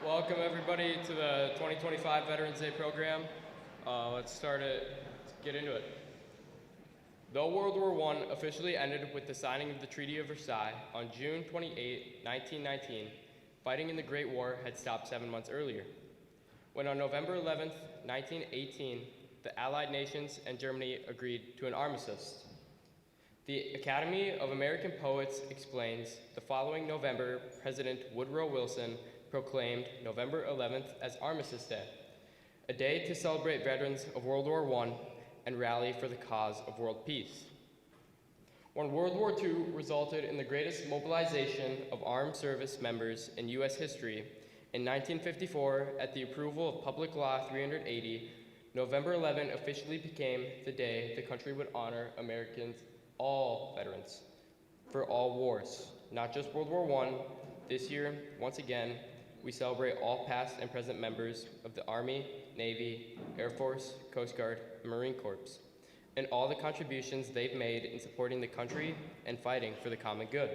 Welcome everybody to the 2025 Veterans Day program. Let's get into it. Though World War I officially ended with the signing of the Treaty of Versailles on June 28, 1919, fighting in the Great War had stopped 7 months earlier, when on November 11, 1918, the Allied nations and Germany agreed to an armistice. The Academy of American Poets explains the following November, President Woodrow Wilson proclaimed November 11th as Armistice Day, a day to celebrate veterans of World War I and rally for the cause of world peace. When World War II resulted in the greatest mobilization of armed service members in U.S. history, in 1954, at the approval of Public Law 380, November 11 officially became the day the country would honor Americans, all veterans, for all wars, not just World War I. This year, once again, we celebrate all past and present members of the Army, Navy, Air Force, Coast Guard, and Marine Corps, and all the contributions they've made in supporting the country and fighting for the common good.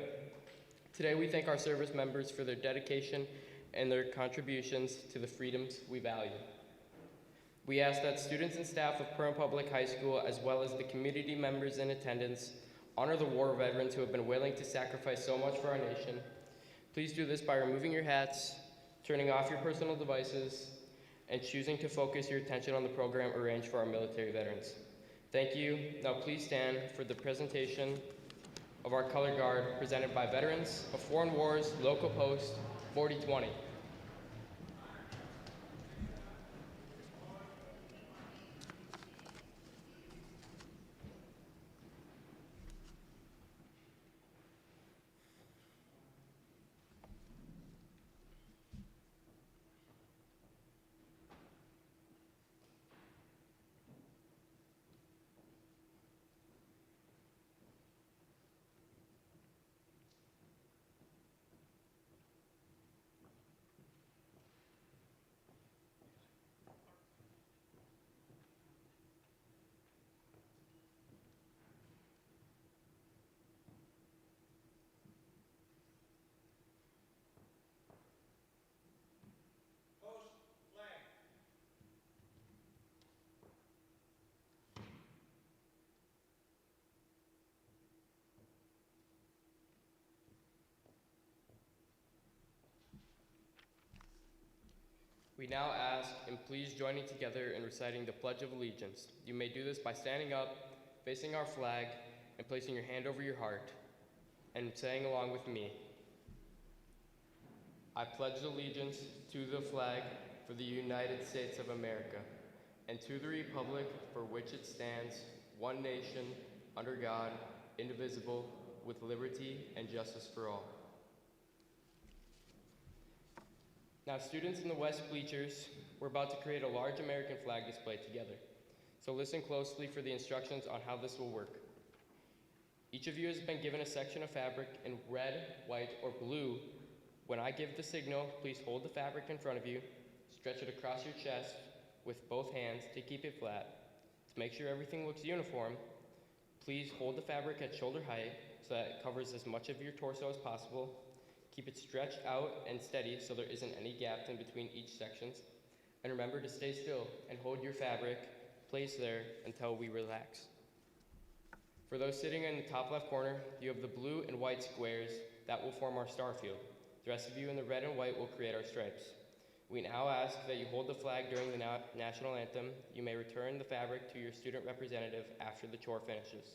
Today, we thank our service members for their dedication and their contributions to the freedoms we value. We ask that students and staff of Perham Public High School, as well as the community members in attendance, honor the war veterans who have been willing to sacrifice so much for our nation. Please do this by removing your hats, turning off your personal devices, and choosing to focus your attention on the program arranged for our military veterans. Thank you. Now please stand for the presentation of our color guard presented by Veterans of Foreign Wars Local Post 4020. We now ask, and please join me together in reciting the Pledge of Allegiance. You may do this by standing up, facing our flag, and placing your hand over your heart, and saying along with me, I pledge allegiance to the flag for the United States of America, and to the republic for which it stands, one nation, under God, indivisible, with liberty and justice for all. Now, students in the West bleachers, we're about to create a large American flag display together. So listen closely for the instructions on how this will work. Each of you has been given a section of fabric in red, white, or blue. When I give the signal, please hold the fabric in front of you, stretch it across your chest with both hands to keep it flat. To make sure everything looks uniform, please hold the fabric at shoulder height so that it covers as much of your torso as possible. Keep it stretched out and steady so there isn't any gaps in between each sections. And remember to stay still and hold your fabric placed there until we relax. For those sitting in the top left corner, you have the blue and white squares that will form our star field. The rest of you in the red and white will create our stripes. We now ask that you hold the flag during the national anthem. You may return the fabric to your student representative after the chore finishes.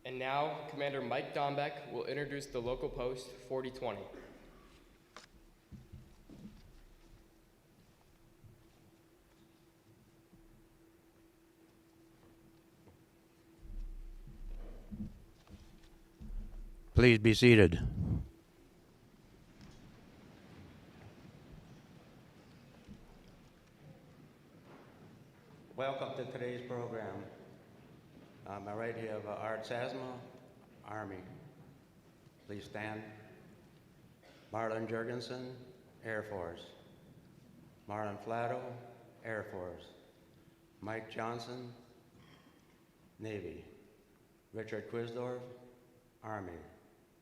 And now, Commander Mike Dombeck will introduce the local post 4020. Please be seated. Welcome to today's program. On my right here, Art Sasma, Army. Please stand. Marlon Jurgensen, Air Force. Marlon Flatto, Air Force. Mike Johnson, Navy. Richard Quisdorf, Army.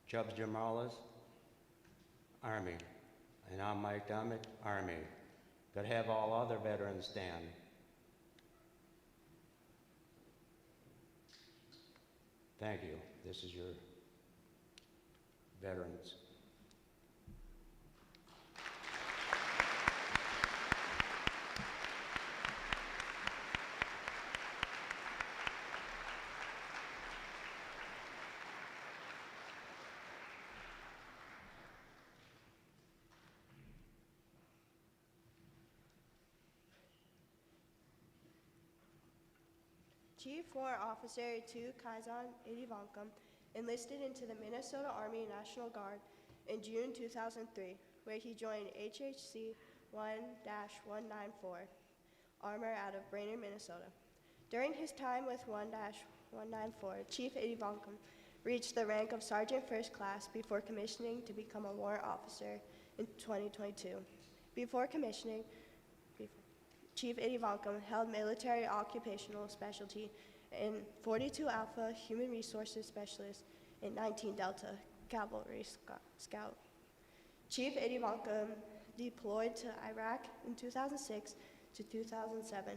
Chubbs Jamalis, Army. And I'm Mike Dombeck, Army. Could have all other veterans stand. Thank you. This is your veterans. Chief Warrant Officer 2 Kaizen Idivankam enlisted into the Minnesota Army National Guard in June 2003, where he joined HHC 1-194 Armor out of Brainerd, Minnesota. During his time with 1-194, Chief Idivankam reached the rank of Sergeant First Class before commissioning to become a warrant officer in 2022. Before commissioning, Chief Idivankam held military occupational specialty in 42 Alpha Human Resources Specialist and 19 Delta Cavalry Scout. Chief Idivankam deployed to Iraq in 2006 to 2007,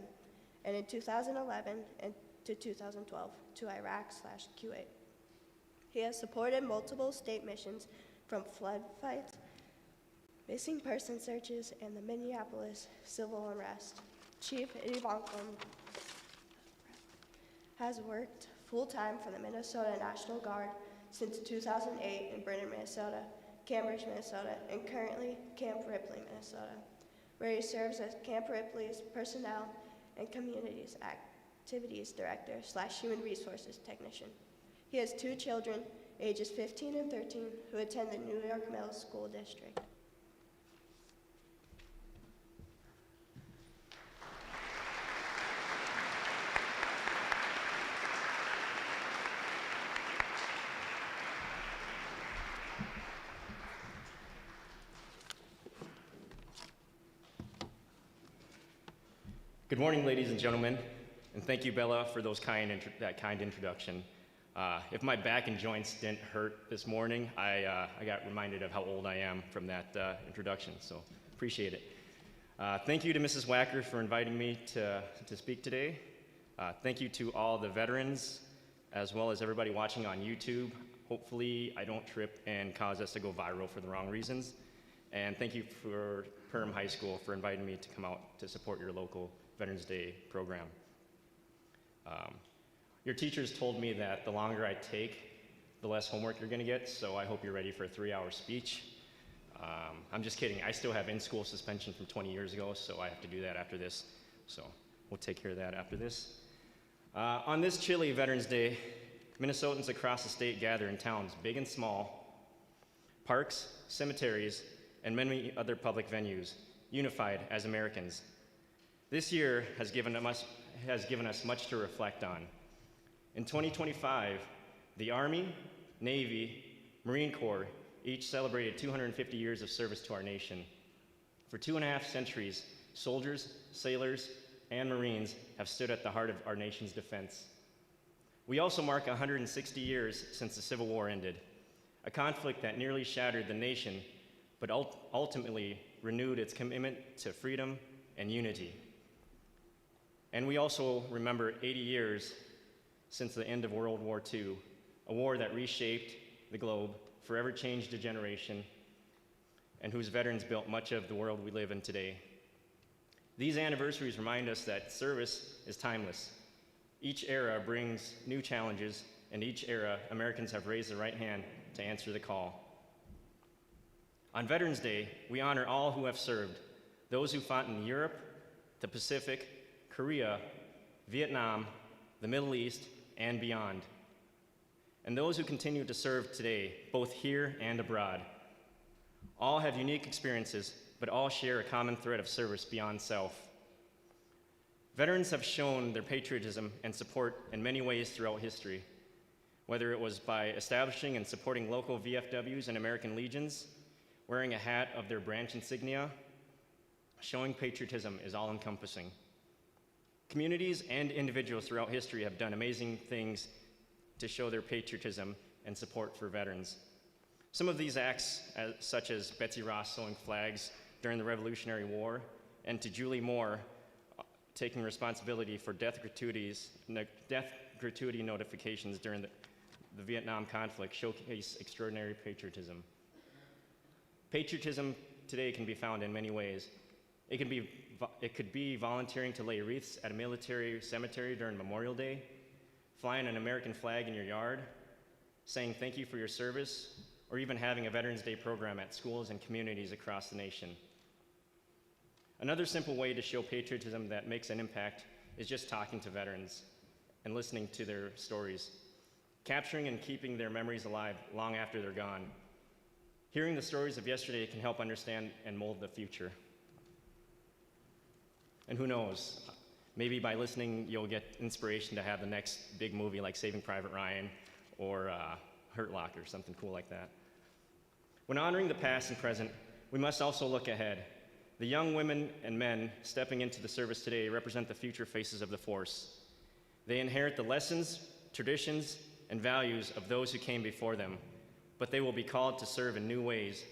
and in 2011 and to 2012 to Iraq/Kuwait. He has supported multiple state missions from flood fights, missing person searches, and the Minneapolis civil unrest. Chief Idivankam has worked full-time for the Minnesota National Guard since 2008 in Brainerd, Minnesota, Cambridge, Minnesota, and currently Camp Ripley, Minnesota, where he serves as Camp Ripley's Personnel and Communities Activities Director/Human Resources Technician. He has 2 children, ages 15 and 13, who attend the New York Middle School District. Good morning, ladies and gentlemen, and thank you, Bella, for that kind introduction. If my back and joints didn't hurt this morning, I got reminded of how old I am from that introduction, so appreciate it. Thank you to Mrs. Wacker for inviting me to speak today. Thank you to all the veterans, as well as everybody watching on YouTube. Hopefully, I don't trip and cause us to go viral for the wrong reasons. And thank you for Perham High School for inviting me to come out to support your local Veterans Day program. Your teachers told me that the longer I take, the less homework you're gonna get, so I hope you're ready for a 3-hour speech. I'm just kidding, I still have in-school suspension from 20 years ago, so I have to do that after this. So we'll take care of that after this. On this chilly Veterans Day, Minnesotans across the state gather in towns big and small, parks, cemeteries, and many other public venues, unified as Americans. This year has given us much to reflect on. In 2025, the Army, Navy, Marine Corps each celebrated 250 years of service to our nation. For 2.5 centuries, soldiers, sailors, and Marines have stood at the heart of our nation's defense. We also mark 160 years since the Civil War ended, a conflict that nearly shattered the nation, but ultimately renewed its commitment to freedom and unity. And we also remember 80 years since the end of World War II, a war that reshaped the globe, forever changed a generation, and whose veterans built much of the world we live in today. These anniversaries remind us that service is timeless. Each era brings new challenges, in each era, Americans have raised the right hand to answer the call. On Veterans Day, we honor all who have served, those who fought in Europe, the Pacific, Korea, Vietnam, the Middle East, and beyond, and those who continue to serve today, both here and abroad. All have unique experiences, but all share a common thread of service beyond self. Veterans have shown their patriotism and support in many ways throughout history, whether it was by establishing and supporting local VFWs and American Legions, wearing a hat of their branch insignia. Showing patriotism is all-encompassing. Communities and individuals throughout history have done amazing things to show their patriotism and support for veterans. Some of these acts, such as Betsy Ross sewing flags during the Revolutionary War, and to Julie Moore taking responsibility for death gratuity notifications during the Vietnam conflict, showcase extraordinary patriotism. Patriotism today can be found in many ways. It could be volunteering to lay wreaths at a military cemetery during Memorial Day, flying an American flag in your yard, saying thank you for your service, or even having a Veterans Day program at schools and communities across the nation. Another simple way to show patriotism that makes an impact is just talking to veterans and listening to their stories, capturing and keeping their memories alive long after they're gone. Hearing the stories of yesterday can help understand and mold the future. And who knows, maybe by listening, you'll get inspiration to have the next big movie like Saving Private Ryan or Hurt Locker, something cool like that. When honoring the past and present, we must also look ahead. The young women and men stepping into the service today represent the future faces of the force. They inherit the lessons, traditions, and values of those who came before them, but they will be called to serve in new ways.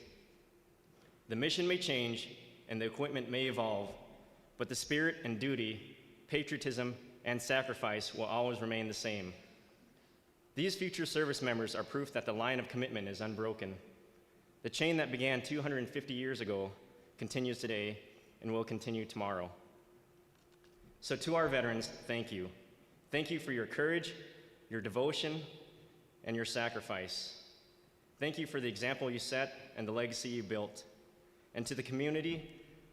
The mission may change and the equipment may evolve, but the spirit and duty, patriotism, and sacrifice will always remain the same. These future service members are proof that the line of commitment is unbroken. The chain that began 250 years ago continues today and will continue tomorrow. So to our veterans, thank you. Thank you for your courage, your devotion, and your sacrifice. Thank you for the example you set and the legacy you built. And to the community,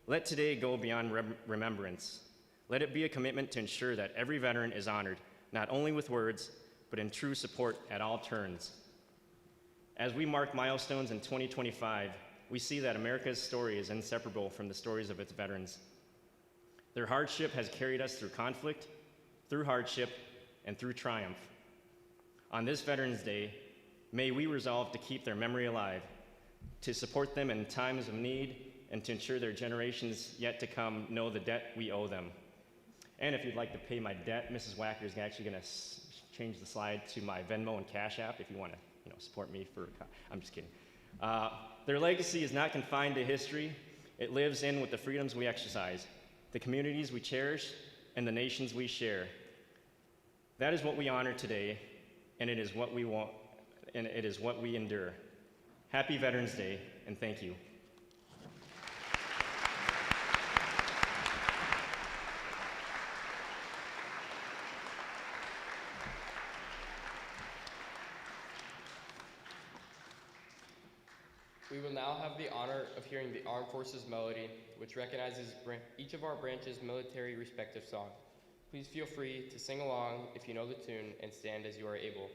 let today go beyond remembrance. Let it be a commitment to ensure that every veteran is honored, not only with words, but in true support at all turns. As we mark milestones in 2025, we see that America's story is inseparable from the stories of its veterans. Their hardship has carried us through conflict, through hardship, and through triumph. On this Veterans Day, may we resolve to keep their memory alive, to support them in times of need, and to ensure their generations yet to come know the debt we owe them. And if you'd like to pay my debt, Mrs. Wacker is actually going to change the slide to my Venmo and Cash App if you want to support me for, I'm just kidding. Their legacy is not confined to history. It lives in with the freedoms we exercise, the communities we cherish, and the nations we share. That is what we honor today, and it is what we want, and it is what we endure. Happy Veterans Day, and thank you. We will now have the honor of hearing the Armed Forces Melody, which recognizes each of our branches' military respective song. Please feel free to sing along if you know the tune and stand as you are able.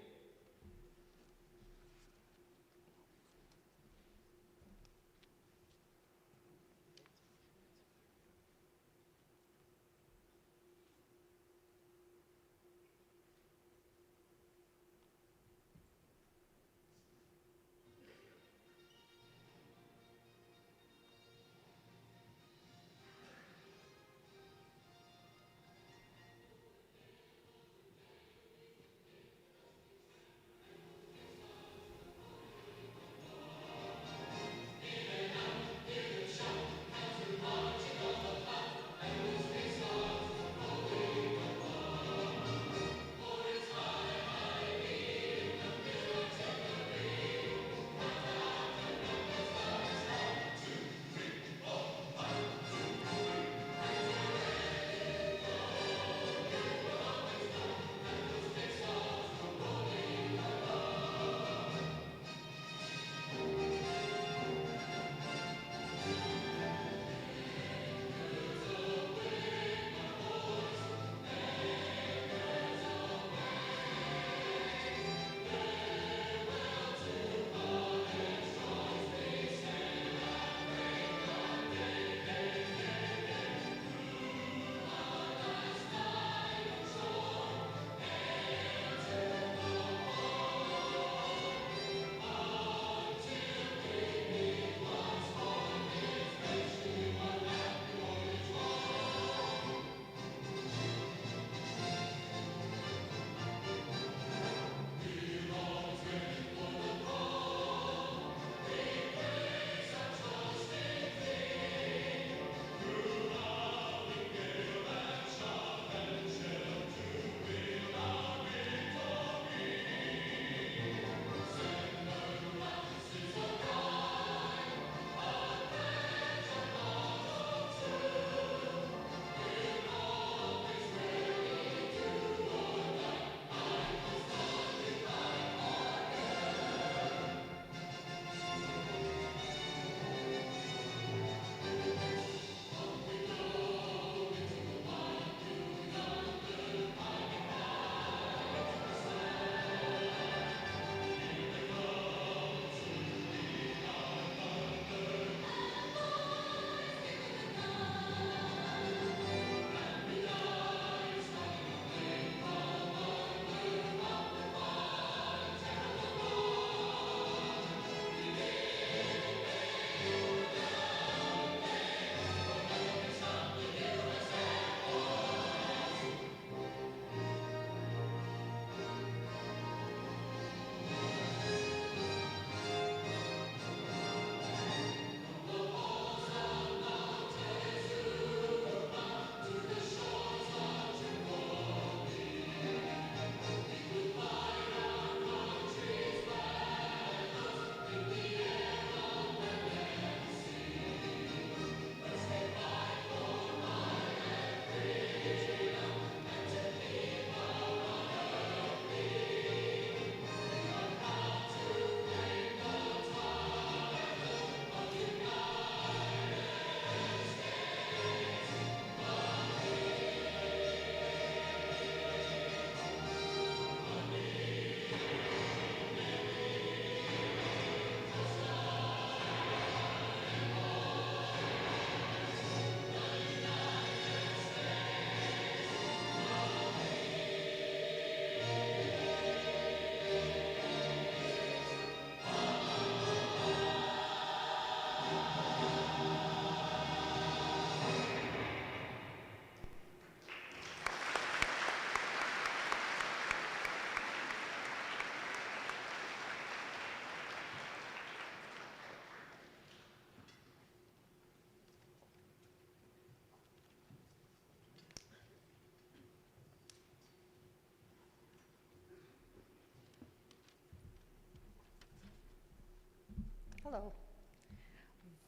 Hello.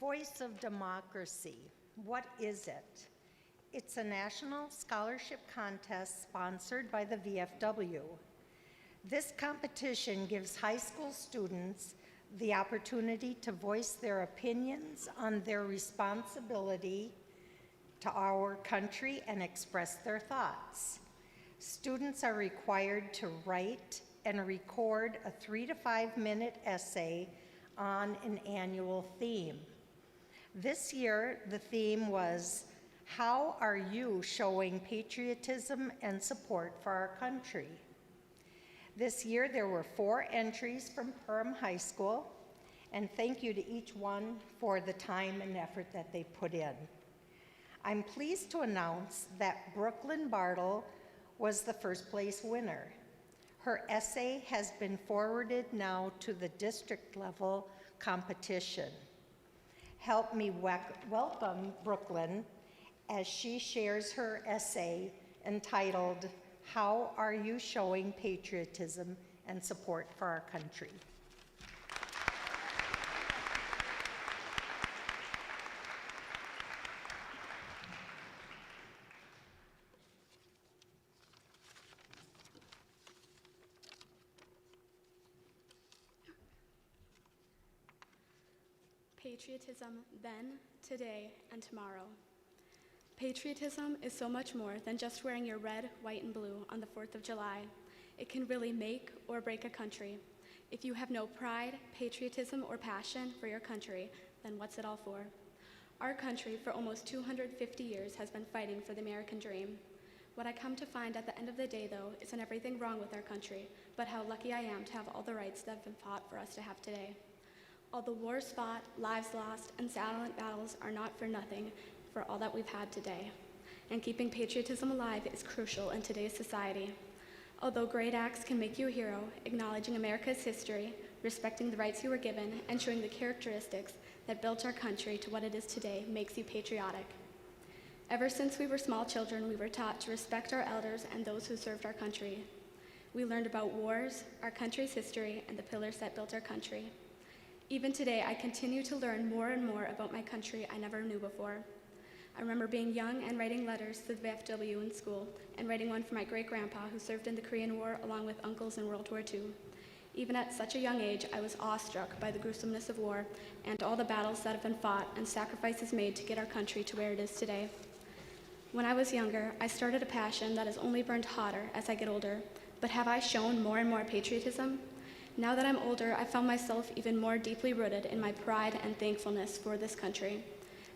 Voice of Democracy. What is it? It's a national scholarship contest sponsored by the VFW. This competition gives high school students the opportunity to voice their opinions on their responsibility to our country and express their thoughts. Students are required to write and record a 3 to 5 minute essay on an annual theme. This year, the theme was, how are you showing patriotism and support for our country? This year, there were 4 entries from Perham High School, and thank you to each one for the time and effort that they put in. I'm pleased to announce that Brooklyn Bartle was the first place winner. Her essay has been forwarded now to the district level competition. Help me welcome Brooklyn as she shares her essay entitled, How Are You Showing Patriotism and Support for Our Country? Patriotism then, today, and tomorrow. Patriotism is so much more than just wearing your red, white, and blue on the 4th of July. It can really make or break a country. If you have no pride, patriotism, or passion for your country, then what's it all for? Our country, for almost 250 years, has been fighting for the American dream. What I come to find at the end of the day, though, isn't everything wrong with our country, but how lucky I am to have all the rights that have been fought for us to have today. All the wars fought, lives lost, and silent battles are not for nothing for all that we've had today. And keeping patriotism alive is crucial in today's society. Although great acts can make you a hero, acknowledging America's history, respecting the rights you were given, and showing the characteristics that built our country to what it is today makes you patriotic. Ever since we were small children, we were taught to respect our elders and those who served our country. We learned about wars, our country's history, and the pillars that built our country. Even today, I continue to learn more and more about my country I never knew before. I remember being young and writing letters to the VFW in school, and writing one for my great-grandpa who served in the Korean War along with uncles in World War II. Even at such a young age, I was awestruck by the gruesomeness of war and all the battles that have been fought and sacrifices made to get our country to where it is today. When I was younger, I started a passion that has only burned hotter as I get older, but have I shown more and more patriotism? Now that I'm older, I found myself even more deeply rooted in my pride and thankfulness for this country.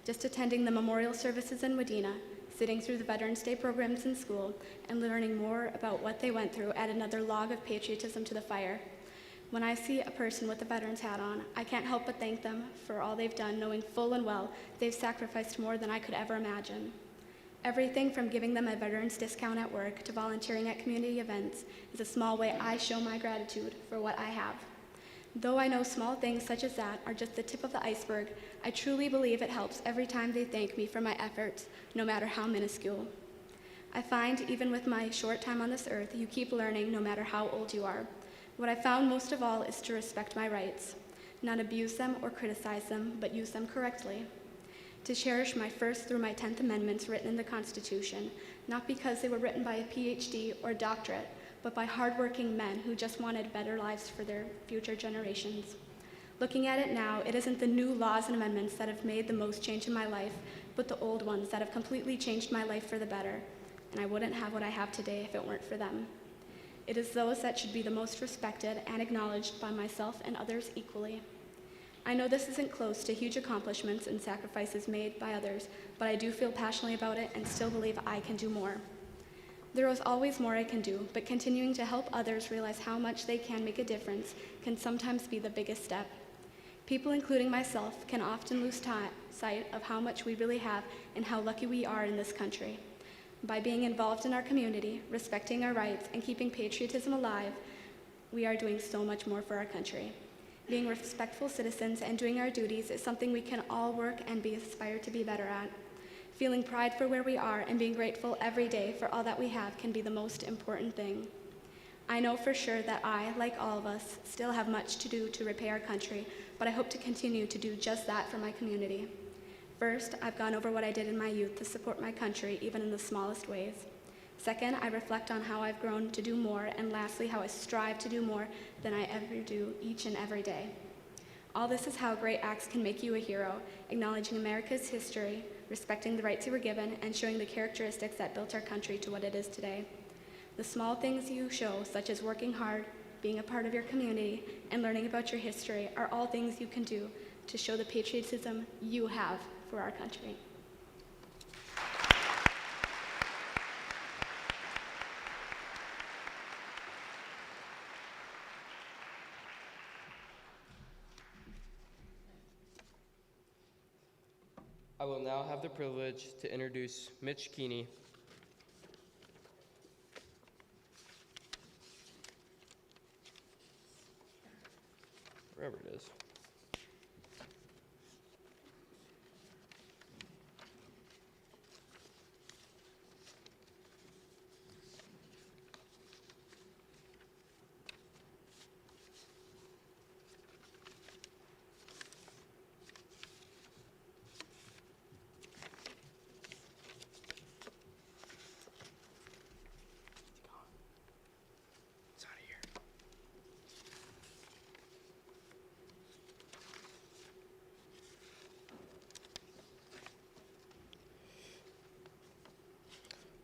Just attending the memorial services in Wadena, sitting through the Veterans Day programs in school, and learning more about what they went through add another log of patriotism to the fire. When I see a person with a veteran's hat on, I can't help but thank them for all they've done, knowing full and well they've sacrificed more than I could ever imagine. Everything from giving them a veteran's discount at work to volunteering at community events is a small way I show my gratitude for what I have. Though I know small things such as that are just the tip of the iceberg, I truly believe it helps every time they thank me for my efforts, no matter how minuscule. I find even with my short time on this earth, you keep learning no matter how old you are. What I found most of all is to respect my rights, not abuse them or criticize them, but use them correctly. To cherish my First through my 10th Amendments written in the Constitution, not because they were written by a PhD or doctorate, but by hardworking men who just wanted better lives for their future generations. Looking at it now, it isn't the new laws and amendments that have made the most change in my life, but the old ones that have completely changed my life for the better, and I wouldn't have what I have today if it weren't for them. It is those that should be the most respected and acknowledged by myself and others equally. I know this isn't close to huge accomplishments and sacrifices made by others, but I do feel passionately about it and still believe I can do more. There is always more I can do, but continuing to help others realize how much they can make a difference can sometimes be the biggest step. People, including myself, can often lose sight of how much we really have and how lucky we are in this country. By being involved in our community, respecting our rights, and keeping patriotism alive, we are doing so much more for our country. Being respectful citizens and doing our duties is something we can all work and aspire to be better at. Feeling pride for where we are and being grateful every day for all that we have can be the most important thing. I know for sure that I, like all of us, still have much to do to repay our country, but I hope to continue to do just that for my community. First, I've gone over what I did in my youth to support my country, even in the smallest ways. Second, I reflect on how I've grown to do more, and lastly, how I strive to do more than I ever do each and every day. All this is how great acts can make you a hero, acknowledging America's history, respecting the rights you were given, and showing the characteristics that built our country to what it is today. The small things you show, such as working hard, being a part of your community, and learning about your history, are all things you can do to show the patriotism you have for our country. I will now have the privilege to introduce Mitch Keeney. Wherever it is.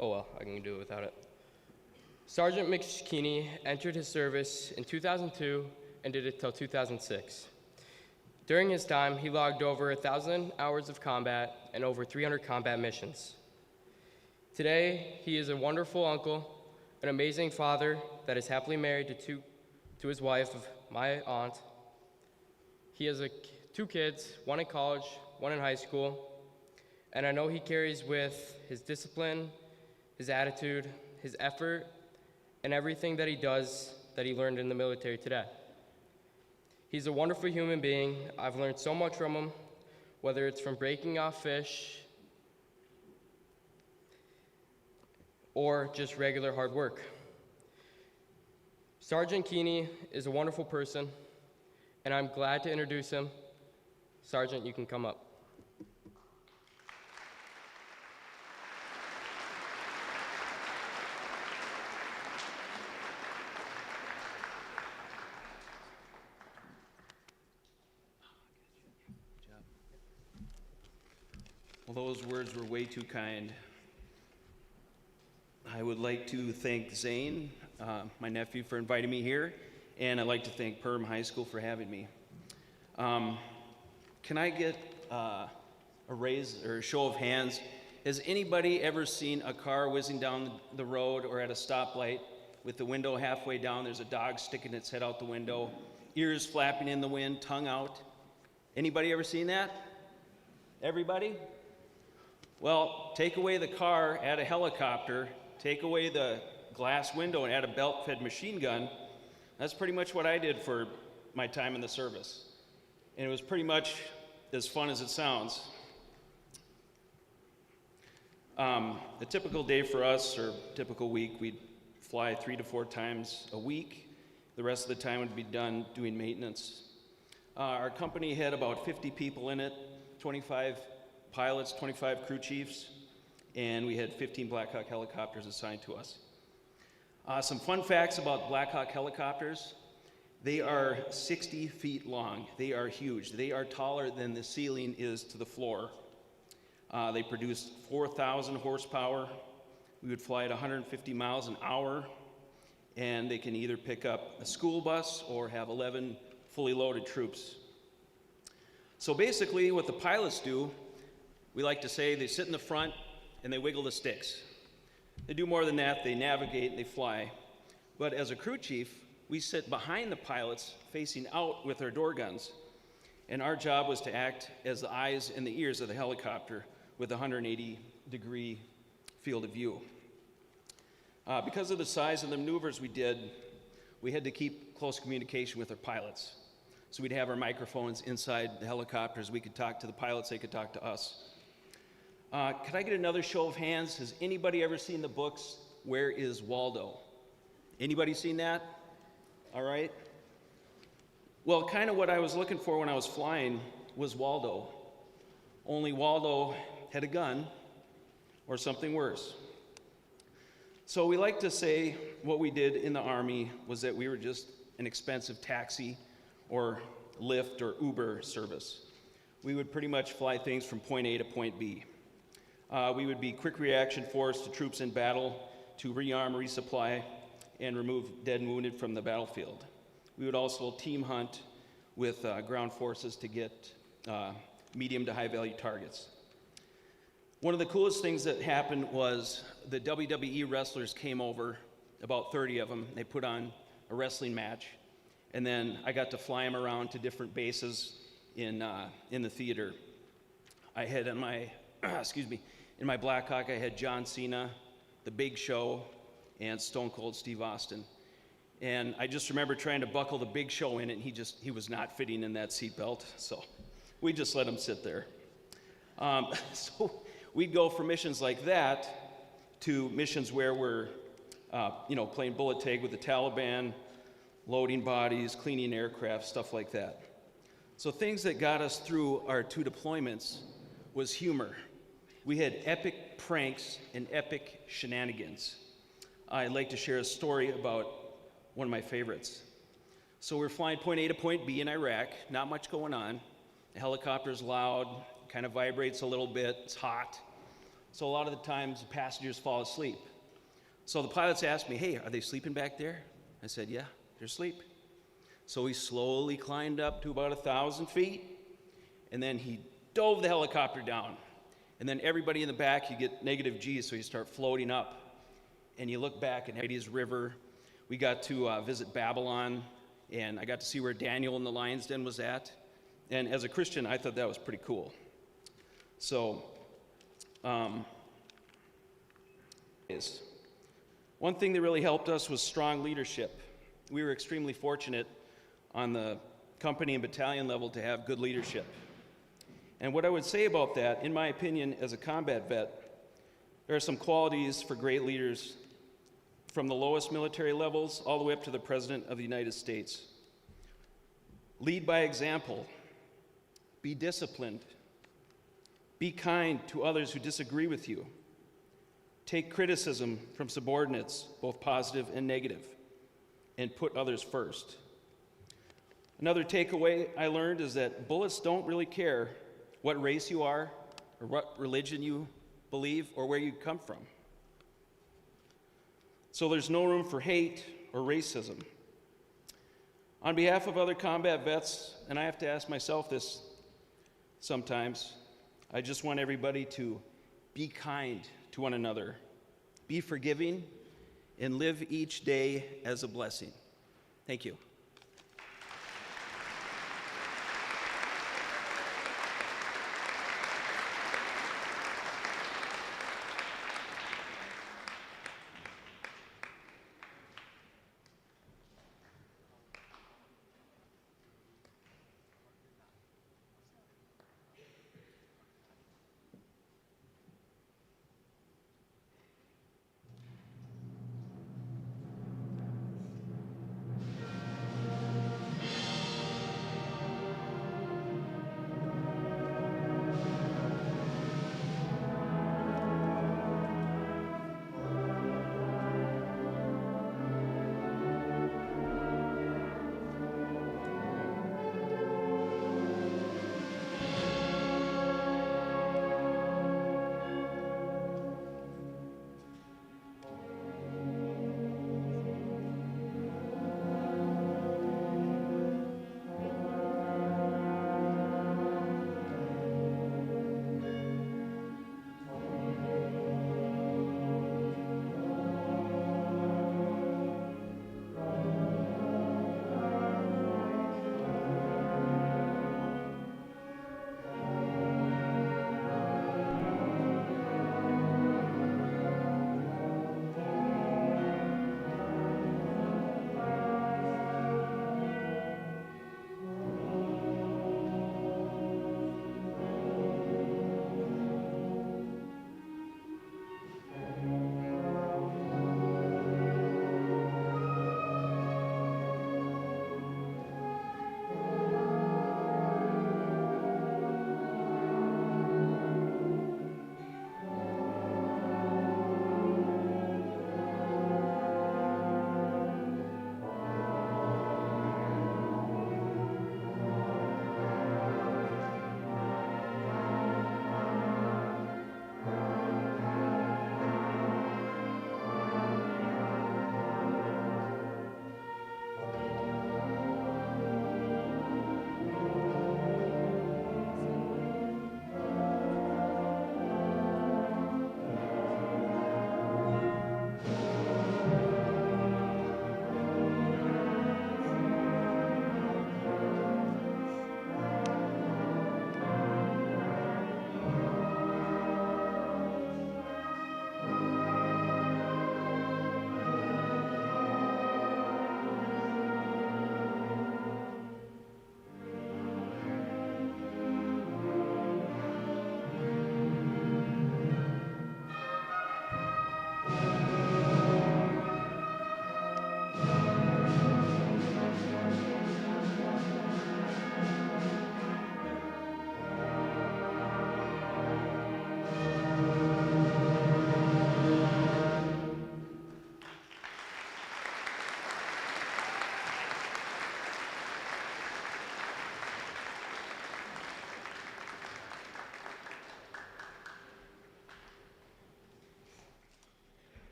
Oh well, I can do it without it. Sergeant McKinney entered his service in 2002 and did it till 2006. During his time, he logged over 1,000 hours of combat and over 300 combat missions. Today, he is a wonderful uncle, an amazing father that is happily married to his wife, my aunt. He has two kids, one in college, one in high school, and I know he carries with his discipline, his attitude, his effort, and everything that he does that he learned in the military today. He's a wonderful human being. I've learned so much from him, whether it's from breaking off fish or just regular hard work. Sergeant Keeney is a wonderful person, and I'm glad to introduce him. Sergeant, you can come up. Well, those words were way too kind. I would like to thank Zane, my nephew, for inviting me here, and I'd like to thank Perham High School for having me. Can I get a raise or a show of hands? Has anybody ever seen a car whizzing down the road or at a stoplight with the window halfway down? There's a dog sticking its head out the window, ears flapping in the wind, tongue out. Anybody ever seen that? Everybody? Well, take away the car, add a helicopter, take away the glass window and add a belt-fed machine gun. That's pretty much what I did for my time in the service. And it was pretty much as fun as it sounds. A typical day for us, or typical week, we'd fly 3 to 4 times a week. The rest of the time would be done doing maintenance. Our company had about 50 people in it, 25 pilots, 25 crew chiefs, and we had 15 Black Hawk helicopters assigned to us. Some fun facts about Black Hawk helicopters. They are 60 feet long. They are huge. They are taller than the ceiling is to the floor. They produce 4,000 horsepower. We would fly at 150 miles an hour, and they can either pick up a school bus or have 11 fully loaded troops. So basically what the pilots do, we like to say they sit in the front and they wiggle the sticks. They do more than that. They navigate, they fly. But as a crew chief, we sit behind the pilots facing out with our door guns. And our job was to act as the eyes and the ears of the helicopter with a 180-degree field of view. Because of the size of the maneuvers we did, we had to keep close communication with our pilots. So we'd have our microphones inside the helicopters. We could talk to the pilots, they could talk to us. Could I get another show of hands? Has anybody ever seen the books, Where is Waldo? Anybody seen that? All right. Well, kind of what I was looking for when I was flying was Waldo. Only Waldo had a gun or something worse. So we like to say what we did in the Army was that we were just an expensive taxi or Lyft or Uber service. We would pretty much fly things from point A to point B. We would be quick reaction force to troops in battle to rearm, resupply, and remove dead and wounded from the battlefield. We would also team hunt with ground forces to get medium to high value targets. One of the coolest things that happened was the WWE wrestlers came over, about 30 of them. They put on a wrestling match, and then I got to fly them around to different bases in the theater. I had in my, in my Black Hawk, I had John Cena, The Big Show, and Stone Cold Steve Austin. And I just remember trying to buckle The Big Show in, and he was not fitting in that seatbelt, so we just let him sit there. So we'd go from missions like that to missions where we're, playing bullet tag with the Taliban, loading bodies, cleaning aircraft, stuff like that. So things that got us through our 2 deployments was humor. We had epic pranks and epic shenanigans. I'd like to share a story about one of my favorites. So we're flying point A to point B in Iraq, not much going on. The helicopter's loud, kind of vibrates a little bit, it's hot. So a lot of the times the passengers fall asleep. So the pilots asked me, hey, are they sleeping back there? I said, yeah, they're asleep. So he slowly climbed up to about 1,000 feet, and then he dove the helicopter down. And then everybody in the back, you get negative G, so you start floating up. And you look back at Hades River. We got to visit Babylon, and I got to see where Daniel in the lion's den was at. And as a Christian, I thought that was pretty cool. So, one thing that really helped us was strong leadership. We were extremely fortunate on the company and battalion level to have good leadership. And what I would say about that, in my opinion, as a combat vet, there are some qualities for great leaders from the lowest military levels all the way up to the President of the United States. Lead by example. Be disciplined. Be kind to others who disagree with you. Take criticism from subordinates, both positive and negative, and put others first. Another takeaway I learned is that bullets don't really care what race you are, or what religion you believe, or where you come from. So there's no room for hate or racism. On behalf of other combat vets, and I have to ask myself this sometimes, I just want everybody to be kind to one another, be forgiving, and live each day as a blessing. Thank you.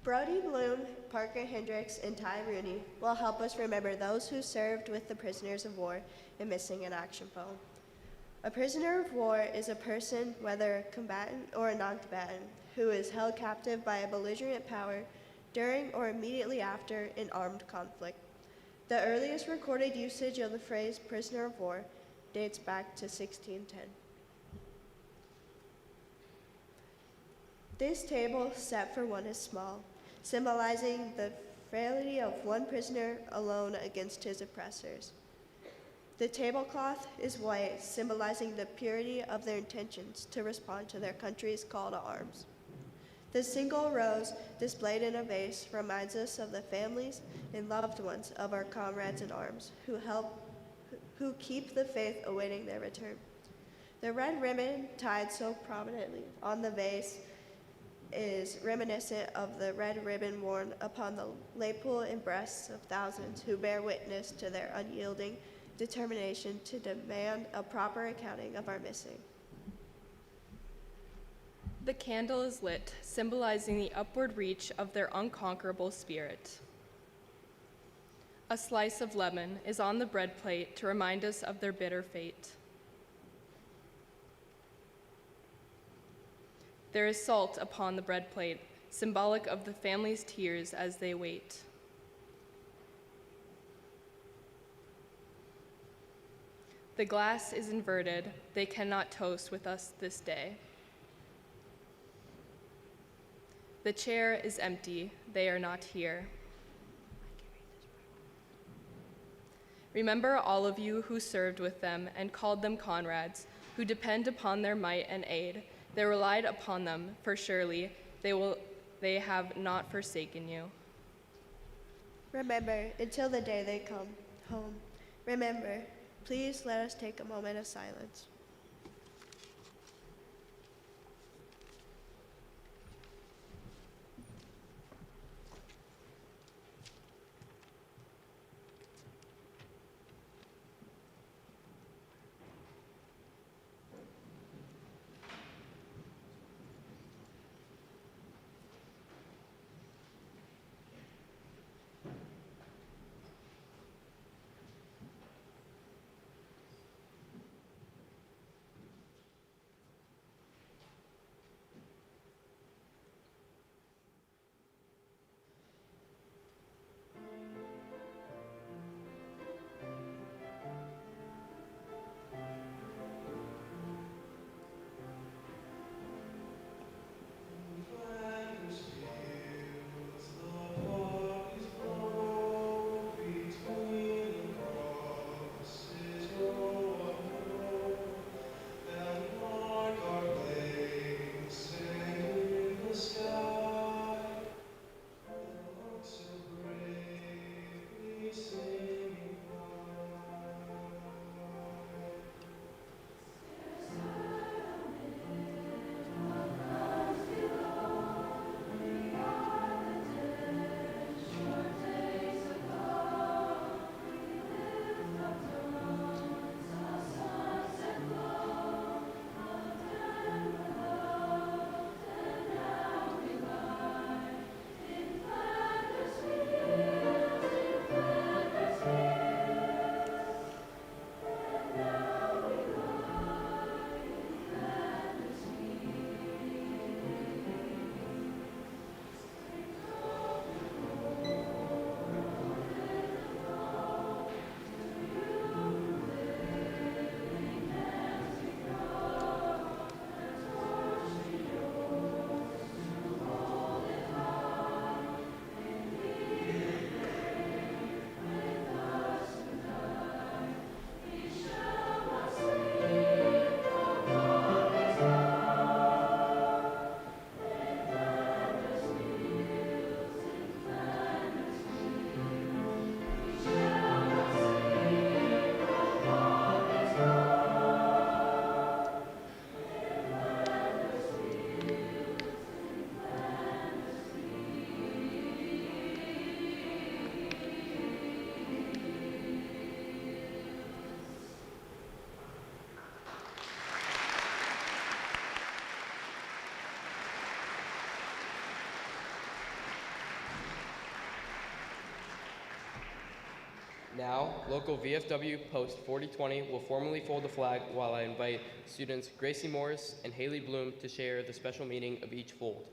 Brody Bloom, Parker Hendricks, and Ty Rooney will help us remember those who served with the prisoners of war and missing in action poem. A prisoner of war is a person, whether a combatant or a non-combatant, who is held captive by a belligerent power during or immediately after an armed conflict. The earliest recorded usage of the phrase prisoner of war dates back to 1610. This table set for one is small, symbolizing the frailty of one prisoner alone against his oppressors. The tablecloth is white, symbolizing the purity of their intentions to respond to their country's call to arms. The single rose displayed in a vase reminds us of the families and loved ones of our comrades in arms who keep the faith awaiting their return. The red ribbon tied so prominently on the vase is reminiscent of the red ribbon worn upon the lapel and breasts of thousands who bear witness to their unyielding determination to demand a proper accounting of our missing. The candle is lit, symbolizing the upward reach of their unconquerable spirit. A slice of lemon is on the bread plate to remind us of their bitter fate. There is salt upon the bread plate, symbolic of the family's tears as they wait. The glass is inverted. They cannot toast with us this day. The chair is empty. They are not here. Remember all of you who served with them and called them comrades, who depend upon their might and aid. They relied upon them, for surely they have not forsaken you. Remember until the day they come home. Remember, please let us take a moment of silence. Now, local VFW Post 4020 will formally fold the flag while I invite students Gracie Morris and Haley Bloom to share the special meaning of each fold.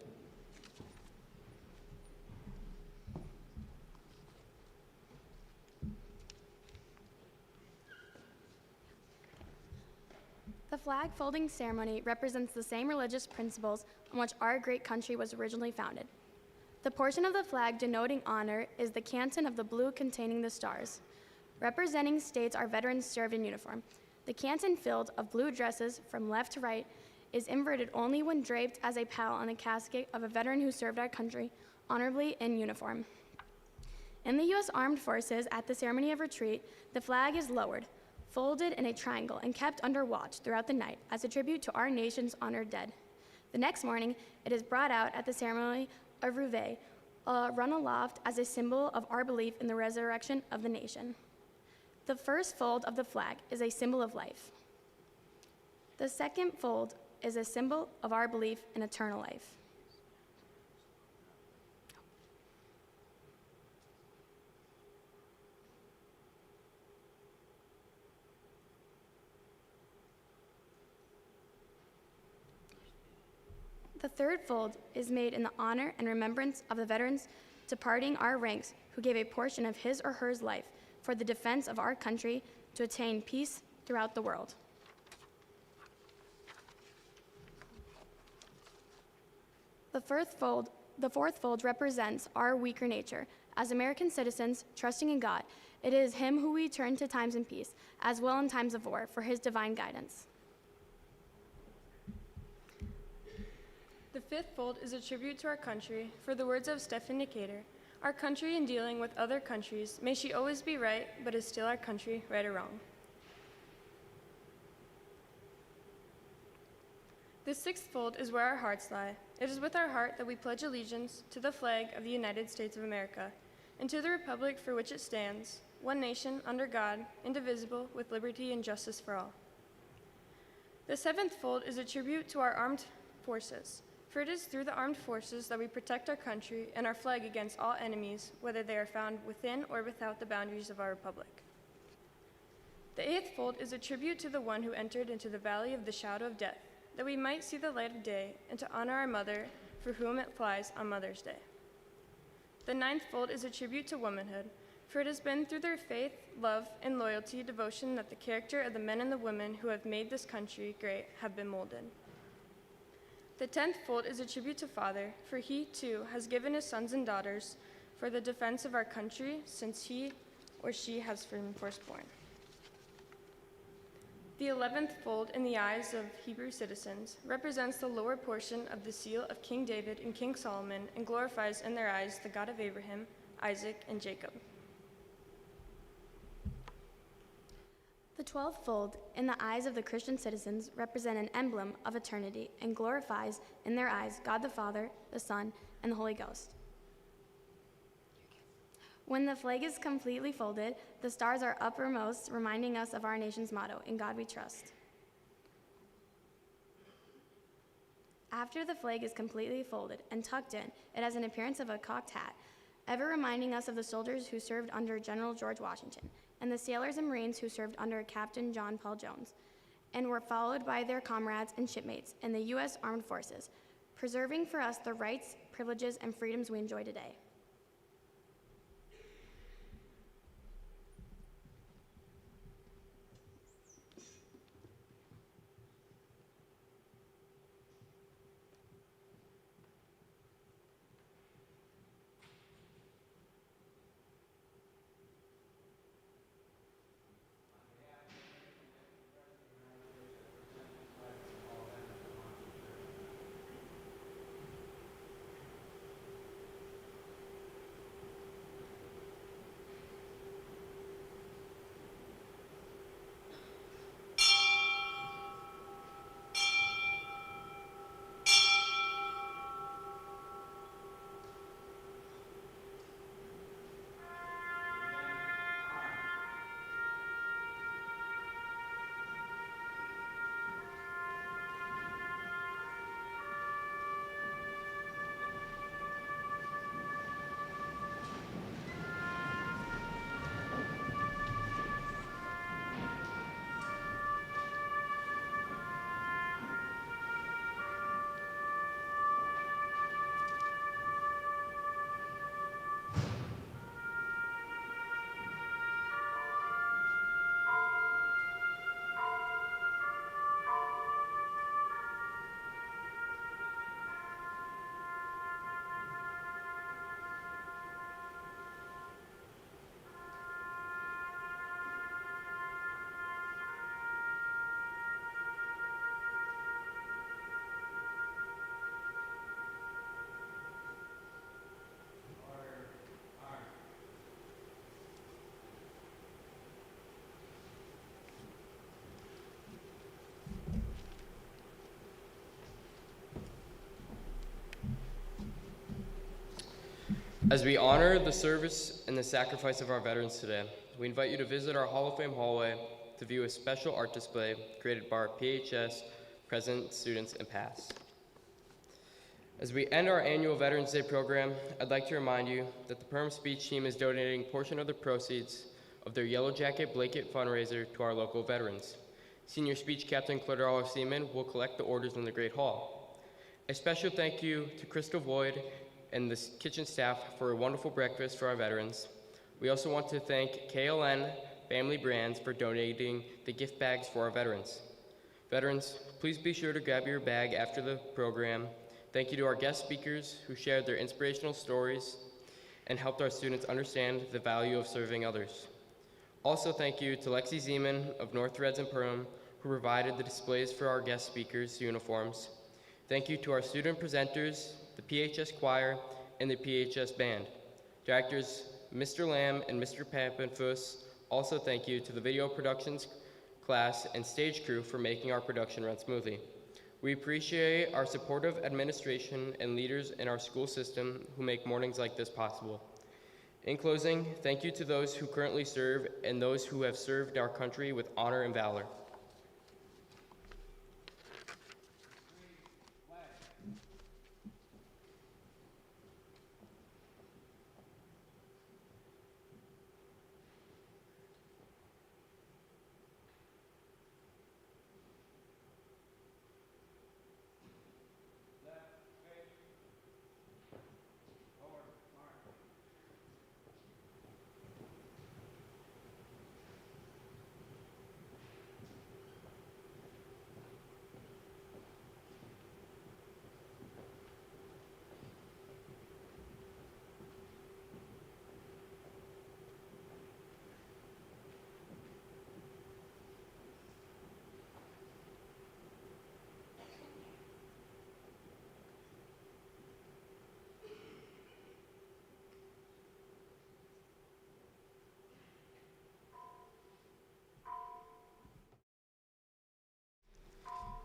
The flag folding ceremony represents the same religious principles on which our great country was originally founded. The portion of the flag denoting honor is the canton of the blue containing the stars. Representing states our veterans served in uniform. The canton filled of blue dresses from left to right is inverted only when draped as a pall on the casket of a veteran who served our country honorably in uniform. In the U.S. Armed Forces, at the ceremony of retreat, the flag is lowered, folded in a triangle, and kept under watch throughout the night as a tribute to our nation's honored dead. The next morning, it is brought out at the ceremony of Reveille, run aloft as a symbol of our belief in the resurrection of the nation. The first fold of the flag is a symbol of life. The second fold is a symbol of our belief in eternal life. The third fold is made in the honor and remembrance of the veterans departing our ranks who gave a portion of his or her life for the defense of our country to attain peace throughout the world. The fourth fold represents our weaker nature. As American citizens, trusting in God, it is Him who we turn to times of peace, as well in times of war, for His divine guidance. The fifth fold is a tribute to our country for the words of Stephen Decatur. Our country in dealing with other countries, may she always be right, but is still our country, right or wrong. The sixth fold is where our hearts lie. It is with our heart that we pledge allegiance to the flag of the United States of America and to the republic for which it stands, one nation, under God, indivisible, with liberty and justice for all. The seventh fold is a tribute to our armed forces. For it is through the armed forces that we protect our country and our flag against all enemies, whether they are found within or without the boundaries of our republic. The eighth fold is a tribute to the one who entered into the valley of the shadow of death, that we might see the light of day and to honor our mother, for whom it flies on Mother's Day. The ninth fold is a tribute to womanhood, for it has been through their faith, love, and loyalty, devotion that the character of the men and the women who have made this country great have been molded. The 10th fold is a tribute to Father, for he, too, has given his sons and daughters for the defense of our country since he or she has been firstborn. The 11th fold, in the eyes of Hebrew citizens, represents the lower portion of the seal of King David and King Solomon and glorifies in their eyes the God of Abraham, Isaac, and Jacob. The 12th fold, in the eyes of the Christian citizens, represent an emblem of eternity and glorifies in their eyes God the Father, the Son, and the Holy Ghost. When the flag is completely folded, the stars are uppermost, reminding us of our nation's motto, "In God we trust." After the flag is completely folded and tucked in, it has an appearance of a cocked hat, ever reminding us of the soldiers who served under General George Washington, and the sailors and Marines who served under Captain John Paul Jones, and were followed by their comrades and shipmates in the U.S. Armed Forces, preserving for us the rights, privileges, and freedoms we enjoy today. As we honor the service and the sacrifice of our veterans today, we invite you to visit our Hall of Fame hallway to view a special art display created by our PHS, present, students, and past. As we end our annual Veterans Day program, I'd like to remind you that the Perham speech team is donating a portion of the proceeds of their Yellow Jacket Blanket fundraiser to our local veterans. Senior speech captain Claudella Seaman will collect the orders in the Great Hall. A special thank you to Crystal Void and the kitchen staff for a wonderful breakfast for our veterans. We also want to thank KLN Family Brands for donating the gift bags for our veterans. Veterans, please be sure to grab your bag after the program. Thank you to our guest speakers who shared their inspirational stories and helped our students understand the value of serving others. Also, thank you to Lexi Zeman of North Reds and Perham, who provided the displays for our guest speakers' uniforms. Thank you to our student presenters, the PHS choir, and the PHS band. Directors Mr. Lamb and Mr. Pampenfuss. Also, thank you to the video productions class and stage crew for making our production run smoothly. We appreciate our supportive administration and leaders in our school system who make mornings like this possible. In closing, thank you to those who currently serve and those who have served our country with honor and valor.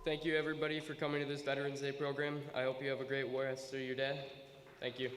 Thank you everybody for coming to this Veterans Day program. I hope you have a great rest of your day. Thank you.